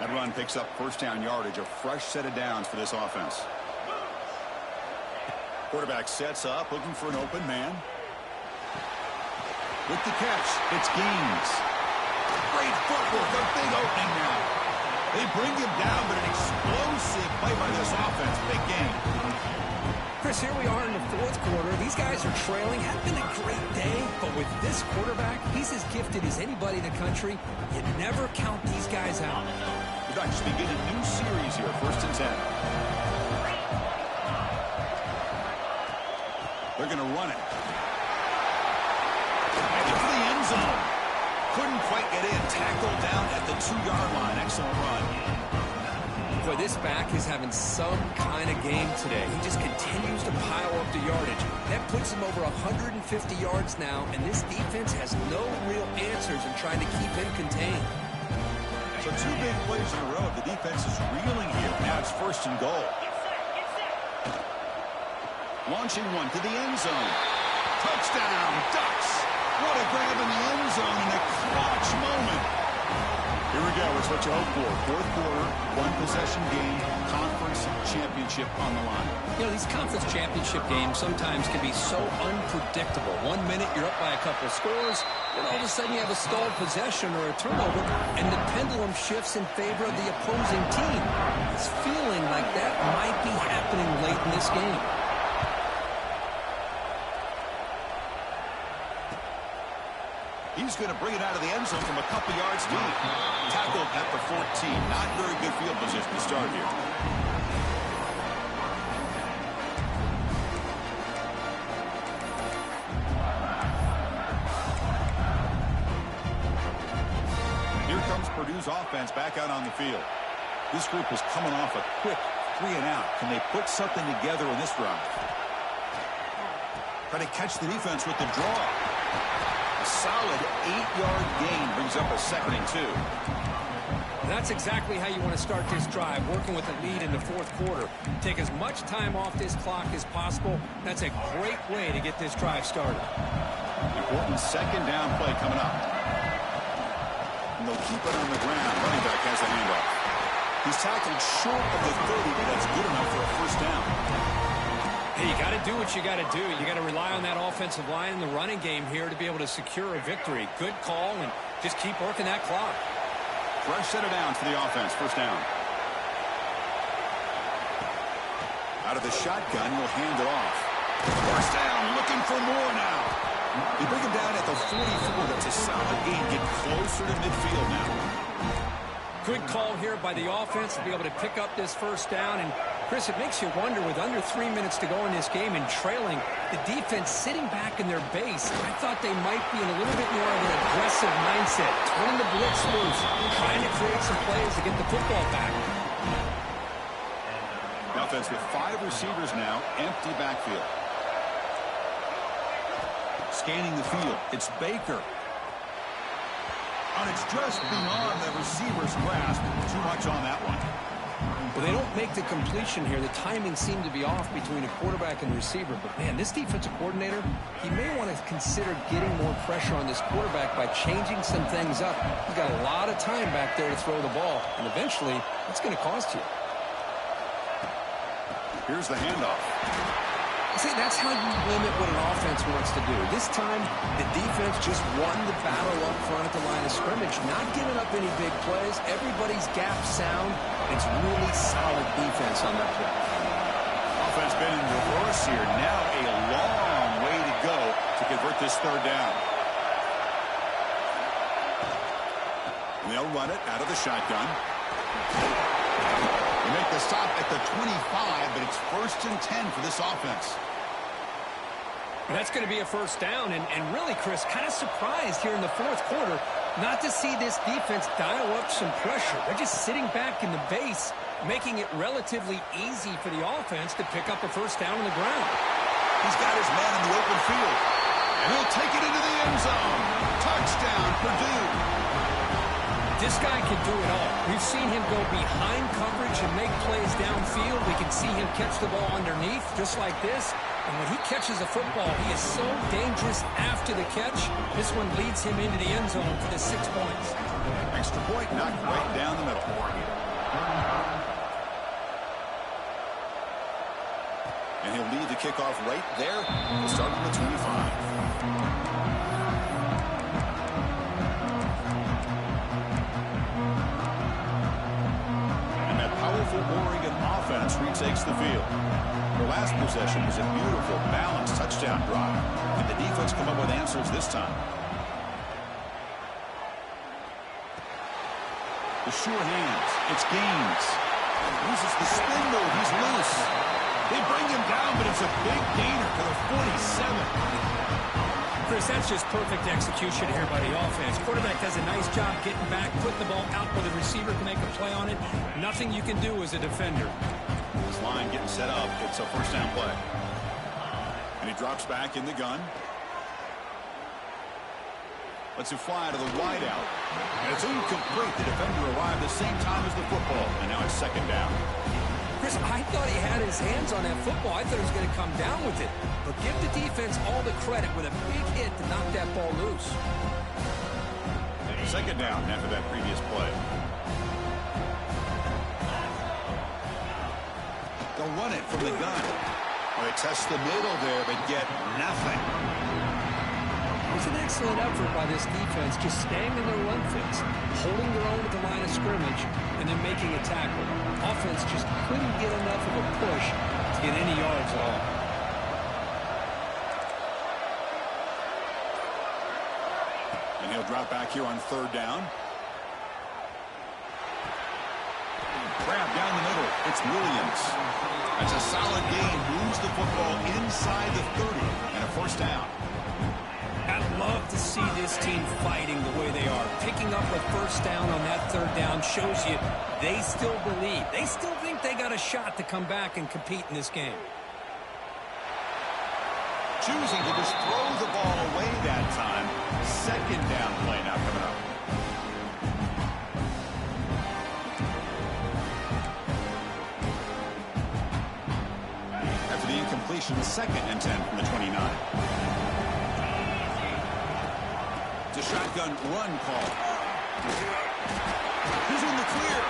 Speaker 1: That run picks up first down yardage, a fresh set of downs for this offense. Quarterback sets up, looking for an open man. With the catch, it's Gaines. Great footwork, a big opening now. They bring him down, but an explosive play by this offense. Big game.
Speaker 2: Chris, here we are in the fourth quarter. These guys are trailing. Had been a great day, but with this quarterback, he's as gifted as anybody in the country. You never count these guys out.
Speaker 1: The Ducks begin a new series here, 1st and 10. They're going to run it. Into the end zone. Couldn't quite get in. Tackled down at the 2-yard line. Excellent run.
Speaker 2: Boy, this back is having some kind of game today. He just continues to pile up the yardage. That puts him over 150 yards now, and this defense has no real answers in trying to keep him contained.
Speaker 1: So 2 big plays in a row. The defense is reeling here. Now it's 1st and goal. Launching one to the end zone. Touchdown, Ducks. What a grab in the end zone in a clutch moment. Here we go. It's what you hope for. Fourth quarter, one-possession game, conference championship on the line.
Speaker 2: You know, these conference championship games sometimes can be so unpredictable. 1 minute you're up by a couple scores, then all of a sudden you have a stalled possession or a turnover, and the pendulum shifts in favor of the opposing team. It's feeling like that might be happening late in this game.
Speaker 1: He's going to bring it out of the end zone from a couple yards deep. Tackled at the 14. Not very good field position to start here. Here comes Purdue's offense back out on the field. This group is coming off a quick 3-and-out. Can they put something together in this drive? Try to catch the defense with the draw. A solid 8-yard gain brings up a 2nd and 2.
Speaker 2: That's exactly how you want to start this drive, working with a lead in the fourth quarter. Take as much time off this clock as possible. That's a great way to get this drive started.
Speaker 1: Important second down play coming up. And they'll keep it on the ground. Running back has the handoff. He's tackled short of the 30, but that's good enough for a first down.
Speaker 2: Hey, you got to do what you got to do. You got to rely on that offensive line in the running game here to be able to secure a victory. Good call, and just keep working that clock.
Speaker 1: Fresh set of downs for the offense. First down. Out of the shotgun, he'll hand it off. First down, looking for more now. They bring him down at the 44. That's a solid gain. Get closer to midfield now.
Speaker 2: Good call here by the offense to be able to pick up this first down. And, Chris, it makes you wonder, with under 3 minutes to go in this game and trailing, the defense sitting back in their base. I thought they might be in a little bit more of an aggressive mindset, turning the blitz loose, trying to create some plays to get the football back.
Speaker 1: The offense with 5 receivers now, empty backfield. Scanning the field, it's Baker. And it's just beyond the receiver's grasp. Too much on that one.
Speaker 2: Well, they don't make the completion here. The timing seemed to be off between a quarterback and receiver. But, man, this defensive coordinator, he may want to consider getting more pressure on this quarterback by changing some things up. He's got a lot of time back there to throw the ball. And eventually, it's going to cost you.
Speaker 1: Here's the handoff.
Speaker 2: See, that's how you limit what an offense wants to do. This time, the defense just won the battle up front at the line of scrimmage, not giving up any big plays. Everybody's gap sound. It's really solid defense on that play.
Speaker 1: Offense been in reverse here. Now a long way to go to convert this third down. And they'll run it out of the shotgun. They make the stop at the 25, but it's 1st and 10 for this offense.
Speaker 2: That's going to be a first down, and really, Chris, kind of surprised here in the fourth quarter not to see this defense dial up some pressure. They're just sitting back in the base, making it relatively easy for the offense to pick up a first down on the ground.
Speaker 1: He's got his man in the open field, and he'll take it into the end zone. Touchdown, Purdue.
Speaker 2: This guy can do it all. We've seen him go behind coverage and make plays downfield. We can see him catch the ball underneath, just like this. And when he catches a football, he is so dangerous after the catch. This one leads him into the end zone for the 6 points.
Speaker 1: Extra point knocked right down the middle. And he'll lead the kickoff right there. We'll start on the 25. Oregon offense retakes the field. The last possession was a beautiful, balanced touchdown drive. And the defense come up with answers this time. The sure hands. It's Gaines. Uses the spin move. He's loose. They bring him down, but it's a big gainer to the 47.
Speaker 2: Chris, that's just perfect execution here by the offense. Quarterback does a nice job getting back, putting the ball out where the receiver can make a play on it. Nothing you can do as a defender.
Speaker 1: This line getting set up. It's a first down play. And he drops back in the gun. Lets it fly to the wide out. And it's incomplete. The defender arrived the same time as the football. And now it's second down.
Speaker 2: Chris, I thought he had his hands on that football. I thought he was going to come down with it. But give the defense all the credit with a big hit to knock that ball loose.
Speaker 1: Second down after that previous play. They'll run it from the gun. Well, they test the middle there, but get nothing.
Speaker 2: It was an excellent effort by this defense, just staying in their run fits, holding their own at the line of scrimmage, and then making a tackle. Offense just couldn't get enough of a push to get any yards at all.
Speaker 1: And he'll drop back here on third down. Grab down the middle. It's Williams. That's a solid gain. Moves the football inside the 30 and a first down.
Speaker 2: I'd love to see this team fighting the way they are. Picking up a first down on that third down shows you they still believe. They still think they got a shot to come back and compete in this game.
Speaker 1: Choosing to just throw the ball away that time. Second down play now coming up. After the incompletion, 2nd and 10 from the 29. the shotgun run call. He's in the clear.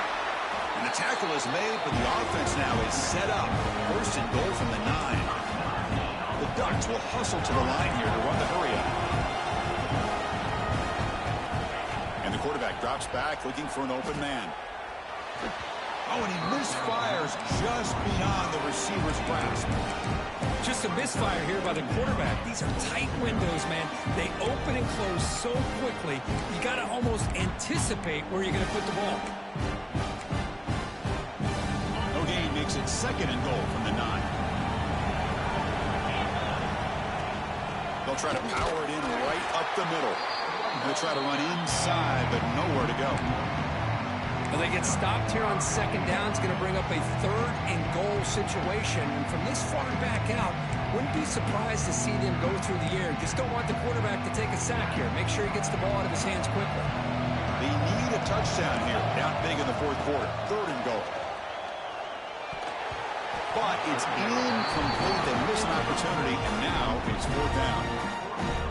Speaker 1: And the tackle is made, but the offense now is set up. First and goal from the 9. The Ducks will hustle to the line here to run the hurry up. And the quarterback drops back, looking for an open man. Oh, and he misfires just beyond the receiver's grasp.
Speaker 2: Just a misfire here by the quarterback. These are tight windows, man. They open and close so quickly, you got to almost anticipate where you're going to put the ball.
Speaker 1: No gain makes it second and goal from the 9. They'll try to power it in right up the middle. They'll try to run inside, but nowhere to go.
Speaker 2: Well, they get stopped here on second down. It's going to bring up a third and goal situation. And from this far back out, wouldn't be surprised to see them go through the air. Just don't want the quarterback to take a sack here. Make sure he gets the ball out of his hands quickly.
Speaker 1: They need a touchdown here. Down big in the fourth quarter. Third and goal. But it's incomplete. They miss an opportunity, and now it's fourth down.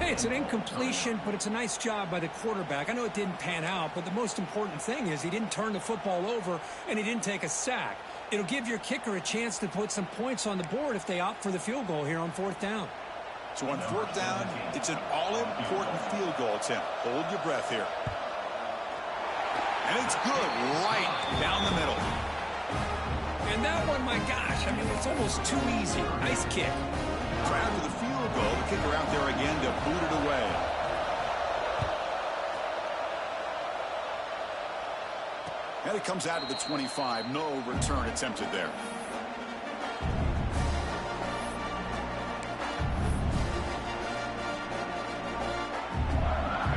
Speaker 2: Hey, it's an incompletion, but it's a nice job by the quarterback. I know it didn't pan out, but the most important thing is he didn't turn the football over and he didn't take a sack. It'll give your kicker a chance to put some points on the board if they opt for the field goal here on fourth down.
Speaker 1: So on fourth down, it's an all-important field goal attempt. Hold your breath here. And it's good right down the middle.
Speaker 2: And that one, my gosh, I mean, it's almost too easy. Nice kick.
Speaker 1: So after the field goal, the kicker out there again to boot it away. And it comes out to the 25. No return attempted there.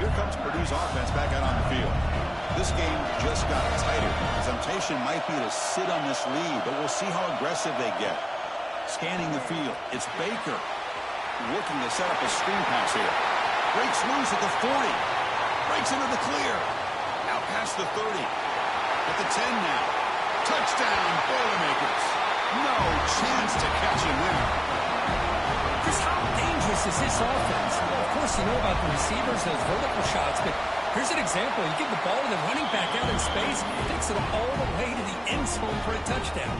Speaker 1: Here comes Purdue's offense back out on the field. This game just got tighter. The temptation might be to sit on this lead, but we'll see how aggressive they get. Scanning the field, it's Baker looking to set up a screen pass here. Breaks loose at the 40. Breaks into the clear. Out past the 30. At the 10 now. Touchdown, Boilermakers. No chance to catch him there.
Speaker 2: Chris, how dangerous is this offense? Well, of course, you know about the receivers, those vertical shots, but here's an example. You give the ball to the running back out in space, takes it all the way to the end zone for a touchdown.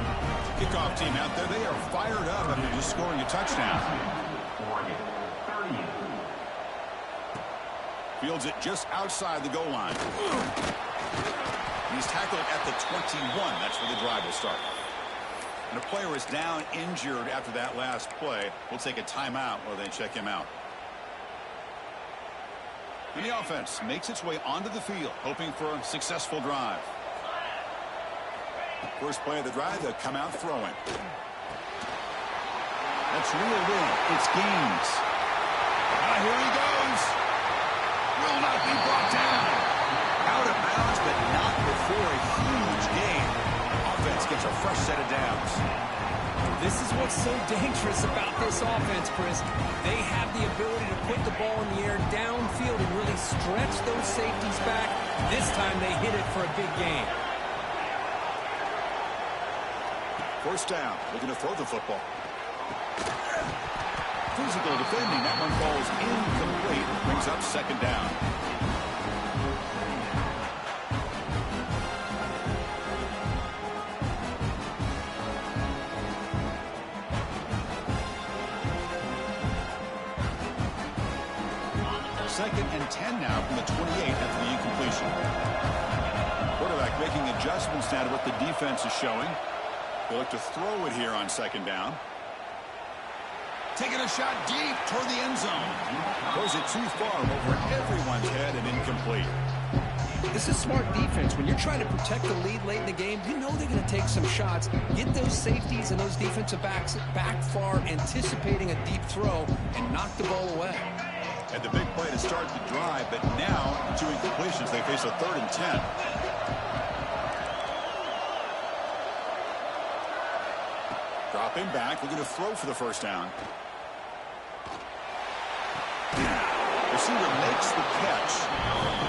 Speaker 1: Kickoff team out there, they are fired up after just scoring a touchdown. Fields it just outside the goal line. He's tackled at the 21. That's where the drive will start. And a player is down injured after that last play. We'll take a timeout while they check him out. And the offense makes its way onto the field, hoping for a successful drive. First play of the drive, they'll come out throwing. That's reeled in. It's Gaines. Here he goes. Will not be brought down. Out of bounds, but not before a huge gain. Offense gets a fresh set of downs.
Speaker 2: This is what's so dangerous about this offense, Chris. They have the ability to put the ball in the air downfield and really stretch those safeties back. This time they hit it for a big gain.
Speaker 1: First down, looking to throw the football. Physical defending, that one falls incomplete. Brings up second down. Second and 10 now from the 28 after the incompletion. Quarterback making adjustments now to what the defense is showing. They look to throw it here on second down. Taking a shot deep toward the end zone. Throws it too far over everyone's head and incomplete.
Speaker 2: This is smart defense. When you're trying to protect the lead late in the game, you know they're going to take some shots. Get those safeties and those defensive backs back far, anticipating a deep throw, and knock the ball away.
Speaker 1: Had the big play to start the drive, but now, two incompletions. They face a 3rd and 10. Dropping back, looking to throw for the first down. Receiver makes the catch.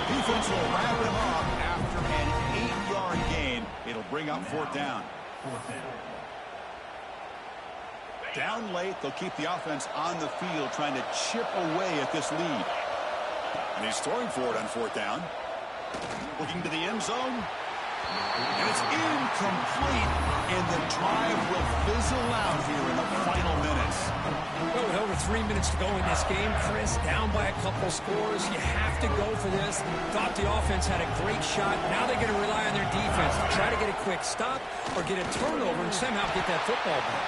Speaker 1: Defense will wrap him up after an 8-yard gain. It'll bring up fourth down. Down late, they'll keep the offense on the field, trying to chip away at this lead. And he's throwing for it on fourth down. Looking to the end zone. And it's incomplete. And the drive will fizzle out here in the final minutes.
Speaker 2: Well, with over 3 minutes to go in this game, Chris, down by a couple scores. You have to go for this. Thought the offense had a great shot. Now they're going to rely on their defense to try to get a quick stop or get a turnover and somehow get that football back.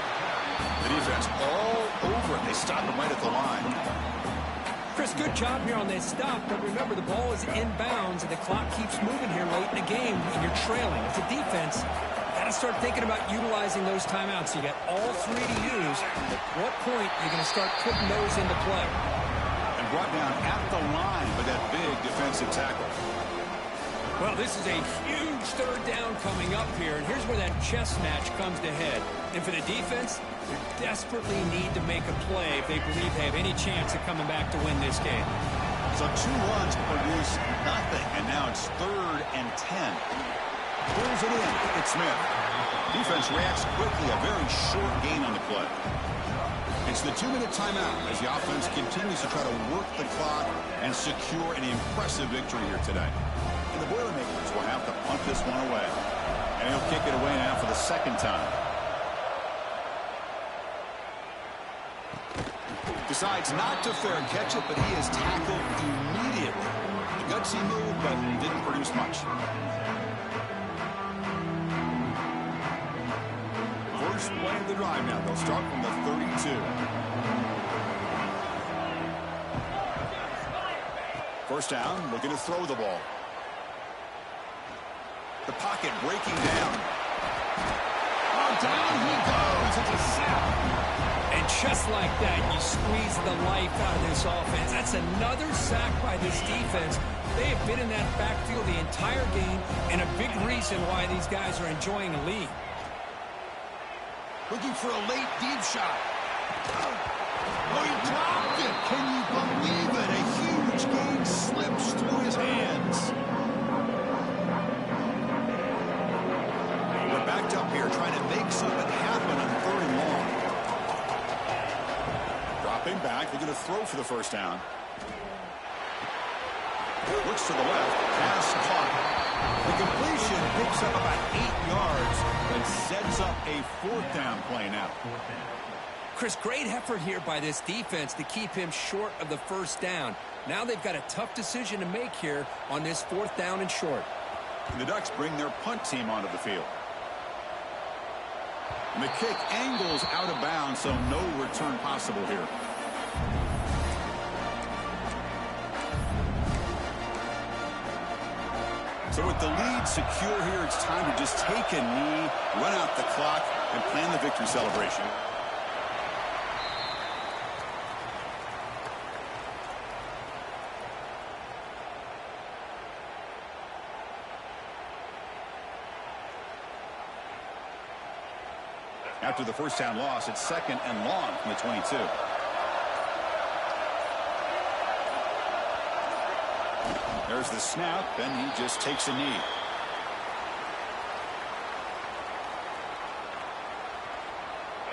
Speaker 1: The defense all over it. They stop him right at the line.
Speaker 2: Chris, good job here on that stop, but remember, the ball is inbounds, and the clock keeps moving here late in the game, and you're trailing. As a defense, you got to start thinking about utilizing those timeouts. You got all three to use. At what point are you going to start putting those into play?
Speaker 1: And brought down at the line by that big defensive tackle.
Speaker 2: Well, this is a huge third down coming up here, and here's where that chess match comes to head. And for the defense, they desperately need to make a play if they believe they have any chance of coming back to win this game.
Speaker 1: So 2 runs produce nothing, and now it's 3rd and 10. Pulls it in. It's Smith. Defense reacts quickly. A very short gain on the play. It's the 2-minute timeout as the offense continues to try to work the clock and secure an impressive victory here today. And the Boilermakers will have to punt this one away. And he'll kick it away now for the second time. Decides not to fair catch it, but he is tackled immediately. A gutsy move, but didn't produce much. First play of the drive now. They'll start from the 32. First down, looking to throw the ball. The pocket breaking down. Oh, down he goes. It's a sack.
Speaker 2: And just like that, you squeeze the life out of this offense. That's another sack by this defense. They have been in that backfield the entire game, and a big reason why these guys are enjoying a lead.
Speaker 1: Looking for a late deep shot. Oh, he dropped it. Can you believe it? A huge gain slips through his hands. We're backed up here trying to make something happen on 3rd and long. Dropping back. They're going to throw for the first down. Looks to the left. Pass caught. The completion picks up about 8 yards and sets up a 4th down play now.
Speaker 2: Chris, great effort here by this defense to keep him short of the first down. Now they've got a tough decision to make here on this 4th down and short.
Speaker 1: And the Ducks bring their punt team onto the field. And the kick angles out of bounds, so no return possible here. So with the lead secure here, it's time to just take a knee, run out the clock, and plan the victory celebration. After the first down loss, it's 2nd and long from the 22. There's the snap, and he just takes a knee.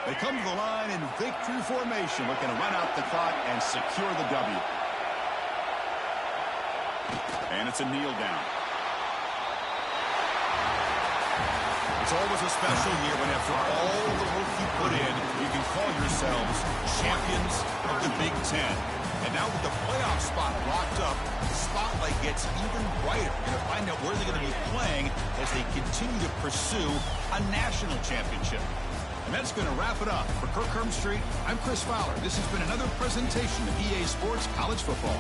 Speaker 1: They come to the line in victory formation, looking to run out the clock and secure the W. And it's a kneel down. It's always a special year when after all the work you put in, you can call yourselves champions of the Big Ten. And now with the playoff spot locked up, the spotlight gets even brighter. You're going to find out where they're going to be playing as they continue to pursue a national championship. And that's going to wrap it up. For Kirk Street, I'm Chris Fowler. This has been another presentation of EA Sports College Football.